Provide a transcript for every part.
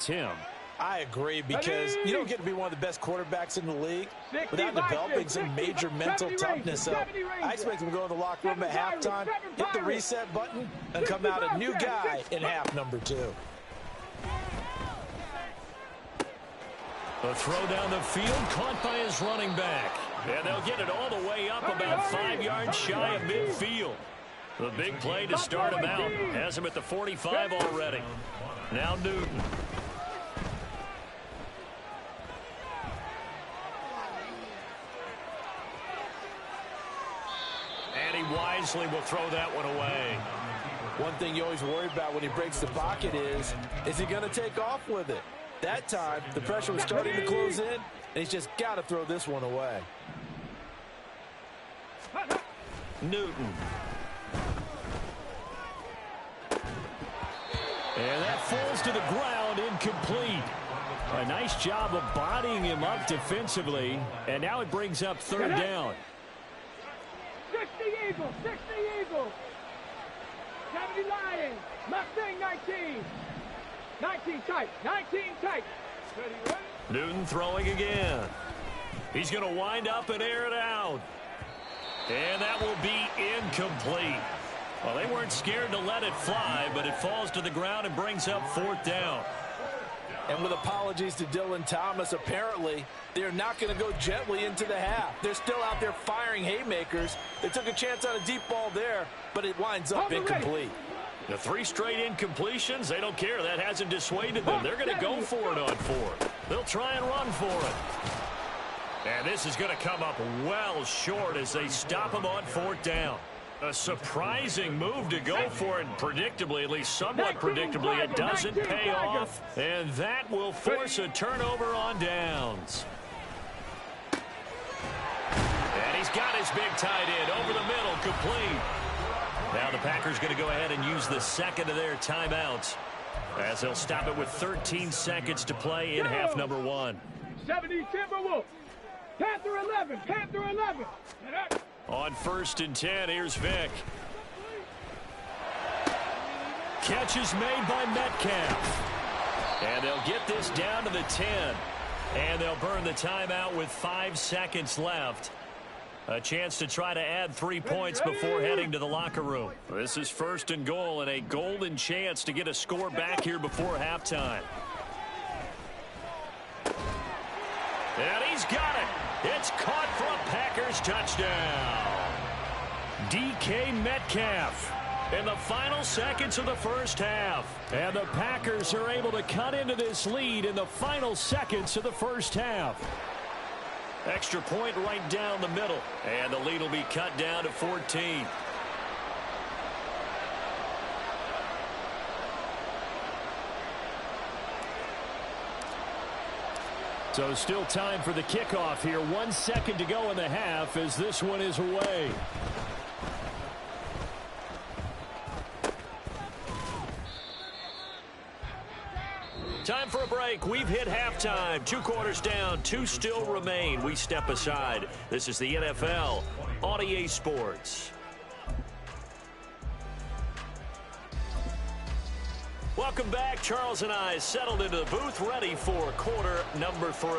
Tim. I agree, because you don't get to be one of the best quarterbacks in the league without developing some major mental toughness. So I expect him to go in the locker room at halftime, hit the reset button, and come out a new guy in half number 2. A throw down the field, caught by his running back. And they'll get it all the way up about 5 yards shy of midfield. The big play to start him out. Has him at the 45 already. Now Newton. And he wisely will throw that one away. One thing you always worry about when he breaks the pocket is he going to take off with it? That time, the pressure was starting to close in, and he's just got to throw this one away. Newton. And that falls to the ground, incomplete. A nice job of bodying him up defensively, and now it brings up third down. 60 Eagles, 60 Eagles. 70 Lions, Mustang 19. 19 tight, 19 tight. Newton throwing again. He's going to wind up and air it out. And that will be incomplete. Well, they weren't scared to let it fly, but it falls to the ground and brings up fourth down. And with apologies to Dylan Thomas, apparently they're not going to go gently into the half. They're still out there firing haymakers. They took a chance on a deep ball there, but it winds up incomplete. The 3 straight incompletions, they don't care. That hasn't dissuaded them. They're going to go for it on 4. They'll try and run for it. And this is going to come up well short as they stop him on fourth down. A surprising move to go for it, predictably, at least somewhat predictably, it doesn't pay off. And that will force a turnover on downs. And he's got his big tight end over the middle, complete. Now the Packers going to go ahead and use the second of their timeouts, as they'll stop it with 13 seconds to play in half number 1. 70 Timberwolves. Panther 11. Panther 11. On 1st and 10, here's Vick. Catch is made by Metcalf. And they'll get this down to the 10. And they'll burn the timeout with 5 seconds left. A chance to try to add 3 points before heading to the locker room. This is 1st and goal, and a golden chance to get a score back here before halftime. And he's got it. It's caught for a Packers touchdown. DK Metcalf in the final seconds of the first half. And the Packers are able to cut into this lead in the final seconds of the first half. Extra point right down the middle. And the lead will be cut down to 14. So still time for the kickoff here. 1 second to go in the half as this one is away. Time for a break. We've hit halftime. 2 quarters down. 2 still remain. We step aside. This is the NFL on EA Sports. Welcome back. Charles and I settled into the booth, ready for quarter number 3.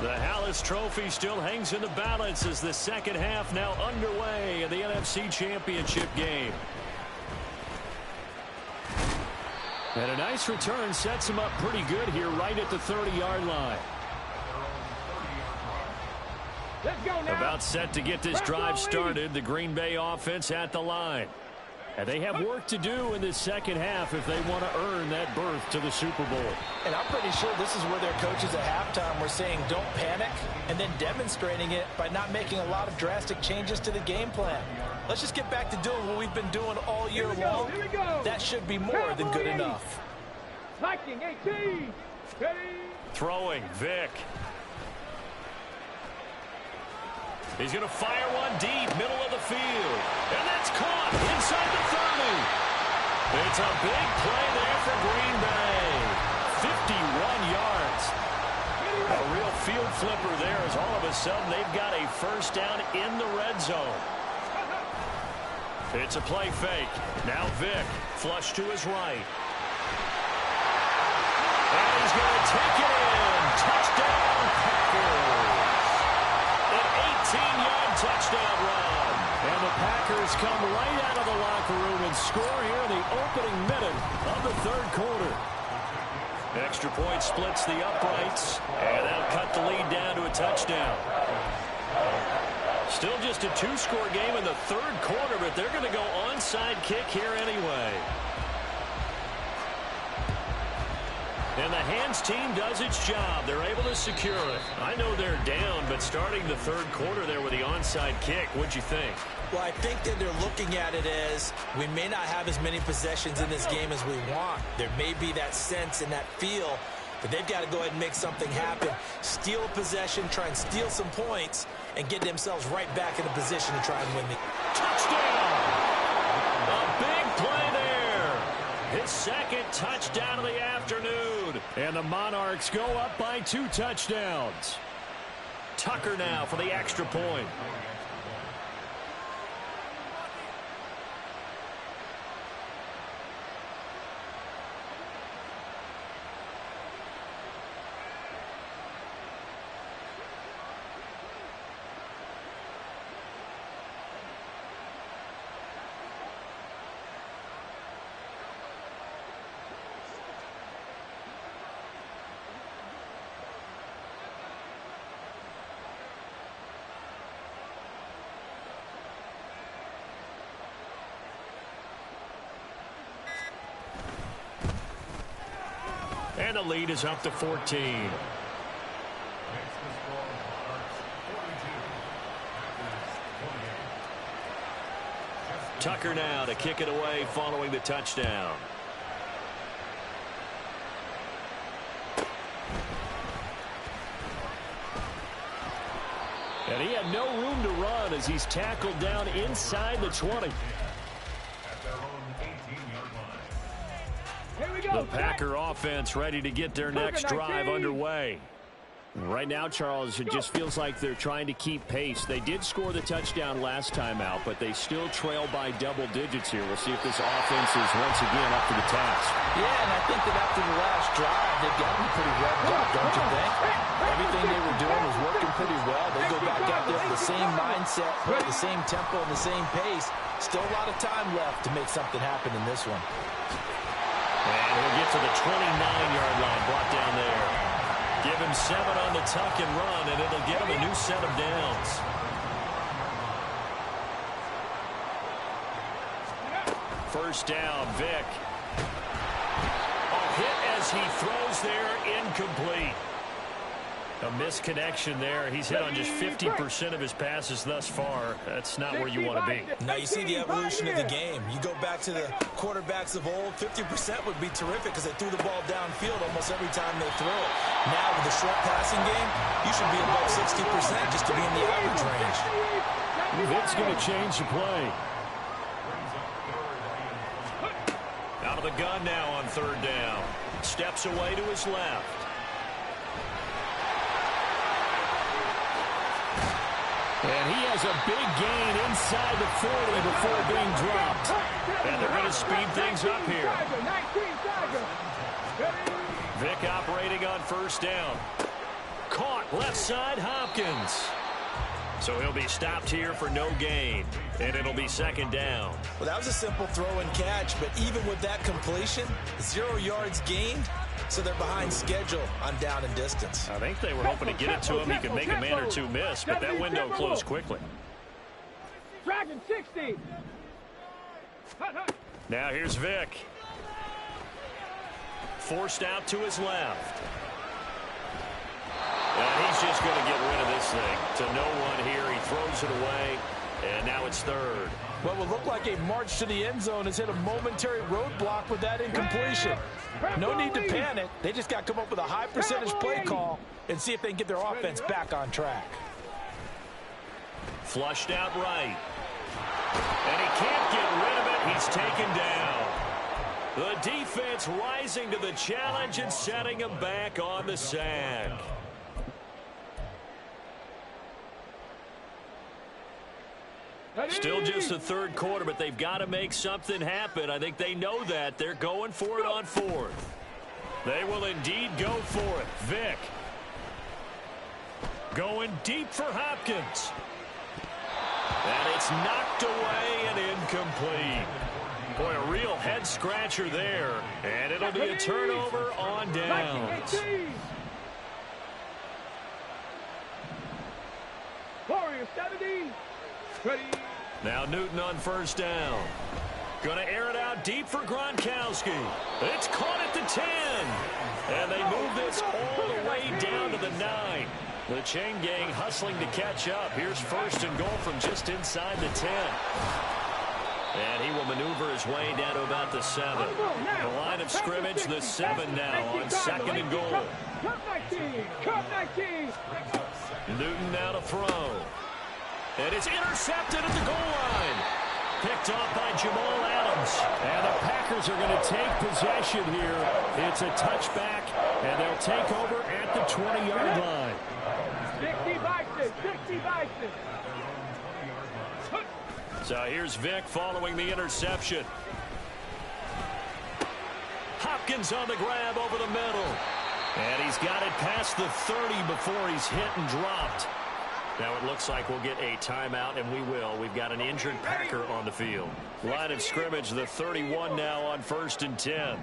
The Hallis Trophy still hangs in the balance as the second half now underway in the NFC Championship game. And a nice return sets him up pretty good here right at the 30-yard line. Let's go now. About set to get this drive started, the Green Bay offense at the line. And they have work to do in this second half if they want to earn that berth to the Super Bowl. And I'm pretty sure this is where their coaches at halftime were saying don't panic, and then demonstrating it by not making a lot of drastic changes to the game plan. Let's just get back to doing what we've been doing all year long. Here we go. That should be more than good enough. Viking 18. Ready. Throwing, Vick. He's going to fire one deep, middle of the field. And that's caught inside the 30. It's a big play there for Green Bay. 51 yards. A real field flipper there as all of a sudden they've got a first down in the red zone. It's a play fake. Now Vick, flush to his right. And he's going to take it in. Touchdown, Packers. An 18-yard touchdown run. And the Packers come right out of the locker room and score here in the opening minute of the third quarter. Extra point splits the uprights, and that'll cut the lead down to a touchdown. Still just a two-score game in the third quarter, but they're going to go onside kick here anyway. And the hands team does its job. They're able to secure it. I know they're down, but starting the third quarter there with the onside kick, what'd you think? Well, I think that they're looking at it as we may not have as many possessions in this game as we want. There may be that sense and that feel, but they've got to go ahead and make something happen. Steal a possession, try and steal some points, and get themselves right back in a position to try and win the touchdown. A big play there. His second touchdown of the afternoon. And the Monarchs go up by 2 touchdowns. Tucker now for the extra point. And the lead is up to 14. Tucker now to kick it away following the touchdown. And he had no room to run as he's tackled down inside the 20. The Packer offense ready to get their next drive underway. Right now, Charles, it just feels like they're trying to keep pace. They did score the touchdown last time out, but they still trail by double digits here. We'll see if this offense is once again up to the task. Yeah, and I think that after the last drive, they've got them pretty revved up, don't you think? Everything they were doing was working pretty well. They go back out there with the same mindset, the same tempo, and the same pace. Still a lot of time left to make something happen in this one. And we'll get to the 29-yard line, brought down there. Give him 7 on the tuck and run, and it'll get him a new set of downs. First down, Vick. A hit as he throws there, incomplete. A misconnection there. He's hit on just 50% of his passes thus far. That's not where you want to be. Now you see the evolution of the game. You go back to the quarterbacks of old, 50% would be terrific because they threw the ball downfield almost every time they threw it. Now with the short passing game, you should be above 60% just to be in the average range. Vick's going to change the play. Out of the gun now on third down. Steps away to his left. And he has a big gain inside the 40 before being dropped. And they're going to speed things up here. Vick operating on first down. Caught left side, Hopkins. So he'll be stopped here for no gain. And it'll be second down. Well, that was a simple throw and catch, but even with that completion, 0 yards gained. So they're behind schedule on down and distance. I think they were hoping to get it to him. He could make a man or two miss, but that window closed quickly. Dragon 60. Now here's Vick. Forced out to his left. And he's just going to get rid of this thing. To no one here. He throws it away, and now it's third. What will look like a march to the end zone has hit a momentary roadblock with that incompletion. No need to panic. They just got to come up with a high percentage play call and see if they can get their offense back on track. Flushed out right. And he can't get rid of it. He's taken down. The defense rising to the challenge and setting him back on the sack. Still just the third quarter, but they've got to make something happen. I think they know that. They're going for it on fourth. They will indeed go for it. Vick. Going deep for Hopkins. And it's knocked away and incomplete. Boy, a real head-scratcher there. And it'll be a turnover on downs. Warrior 70. Ready. Now Newton on first down. Going to air it out deep for Gronkowski. It's caught at the 10. And they move this all the way down to the 9. The chain gang hustling to catch up. Here's first and goal from just inside the 10. And he will maneuver his way down to about the 7. The line of scrimmage, the 7 now on second and goal. Newton now to throw. And it's intercepted at the goal line. Picked off by Jamal Adams. And the Packers are going to take possession here. It's a touchback, and they'll take over at the 20-yard line. 60 Bison, 60 Bison. So here's Vick following the interception. Hopkins on the grab over the middle. And he's got it past the 30 before he's hit and dropped. Now it looks like we'll get a timeout, and we will. We've got an injured Packer on the field. Line of scrimmage, the 31 now on first and 10.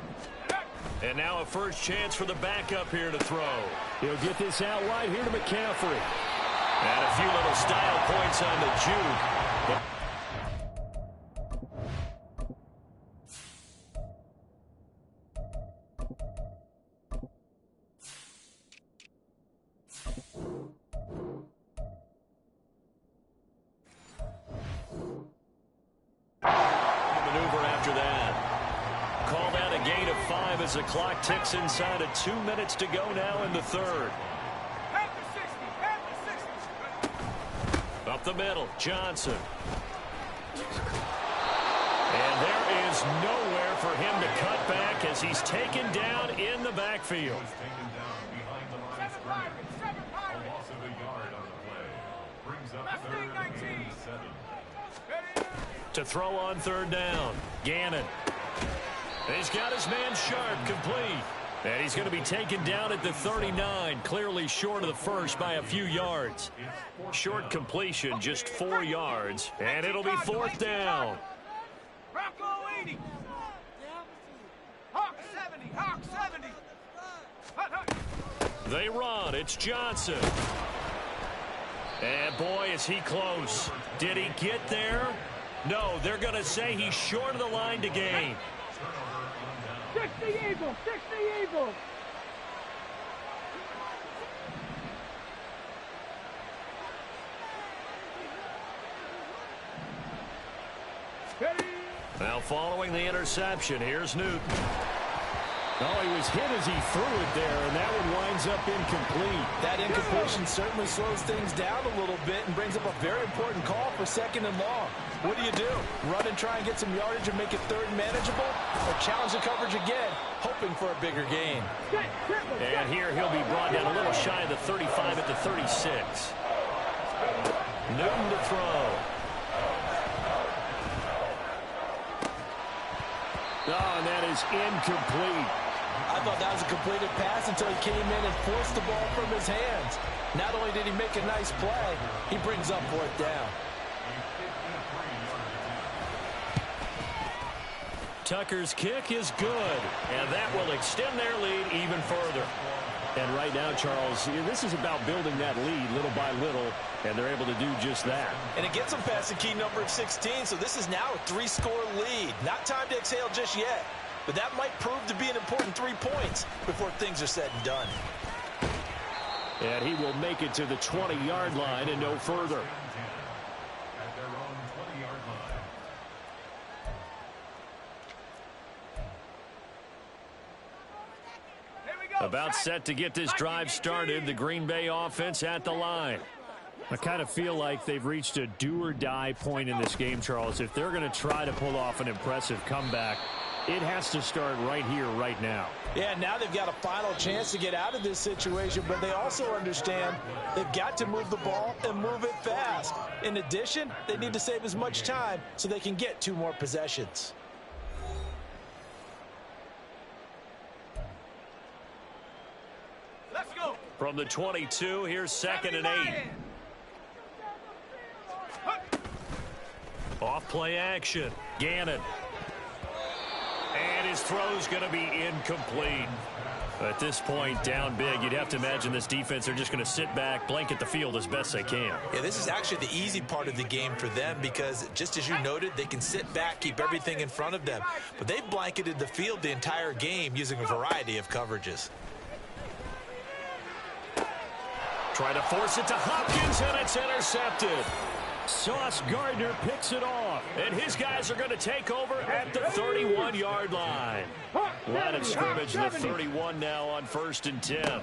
And now a first chance for the backup here to throw. He'll get this out wide here to McCaffrey. And a few little style points on the juke. As the clock ticks inside of 2 minutes to go now in the third. Up the middle, Johnson. And there is nowhere for him to cut back as he's taken down in the backfield. To throw on third down, Gannon. He's got his man Sharp complete. And he's going to be taken down at the 39, clearly short of the first by a few yards. Short completion, just 4 yards. And it'll be fourth down. Rocco 80. Hawk 70. Hawk 70. They run. It's Johnson. And boy, is he close. Did he get there? No, they're going to say he's short of the line to gain. 60 Eagles, 60 Eagles. Now following the interception, here's Newton. Oh, he was hit as he threw it there, and that one winds up incomplete. That incompletion certainly slows things down a little bit and brings up a very important call for second and long. What do? Run and try and get some yardage and make it third and manageable? Or challenge the coverage again, hoping for a bigger gain? And here he'll be brought down a little shy of the 35 at the 36. Newton to throw. Oh, and that is incomplete. I thought that was a completed pass until he came in and forced the ball from his hands. Not only did he make a nice play, he brings up fourth down. Tucker's kick is good, and that will extend their lead even further. And right now, Charles, this is about building that lead little by little, and they're able to do just that. And it gets them past the key number of 16, so this is now a 3-score lead. Not time to exhale just yet, but that might prove to be an important 3 points before things are said and done. And he will make it to the 20-yard line and no further. About set to get this drive started, the Green Bay offense at the line. I kind of feel like they've reached a do-or-die point in this game, Charles. If they're going to try to pull off an impressive comeback, It has to start right here, right now. Yeah, now they've got a final chance to get out of this situation, but they also understand they've got to move the ball and move it fast. In addition, they need to save as much time so they can get 2 more possessions. Let's go. From the 22, here's 2nd and 8. Off play action. Gannon. And his throw's going to be incomplete. At this point, down big, you'd have to imagine this defense, they're just going to sit back, blanket the field as best they can. Yeah, this is actually the easy part of the game for them because, just as you noted, they can sit back, keep everything in front of them. But they've blanketed the field the entire game using a variety of coverages. Try to force it to Hopkins, and it's intercepted. Sauce Gardner picks it off, and his guys are going to take over at the 31-yard line. Line of scrimmage, the 31 now on 1st and 10.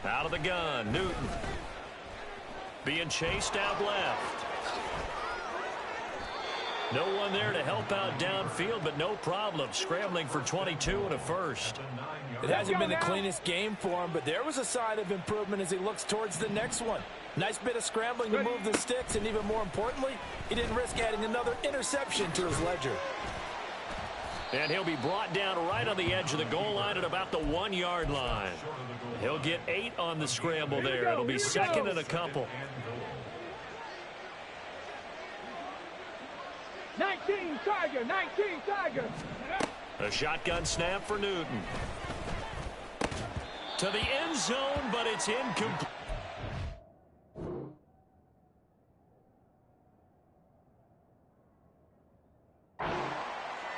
Out of the gun, Newton. Being chased out left. No one there to help out downfield, but no problem. Scrambling for 22 and a first. It hasn't been the cleanest game for him, but there was a sign of improvement as he looks towards the next one. Nice bit of scrambling to move the sticks, and even more importantly, he didn't risk adding another interception to his ledger. And he'll be brought down right on the edge of the goal line at about the 1-yard line. He'll get 8 on the scramble there. It'll be 2nd and a couple. 19 Tiger. A shotgun snap for Newton. To the end zone, but it's incomplete.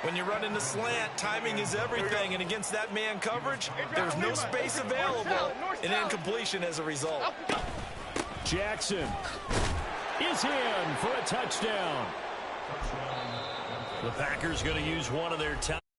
When you run in the slant, timing is everything, and against that man coverage, there was no space available, and incompletion as a result. Jackson is in for a touchdown. The Packers going to use one of their time.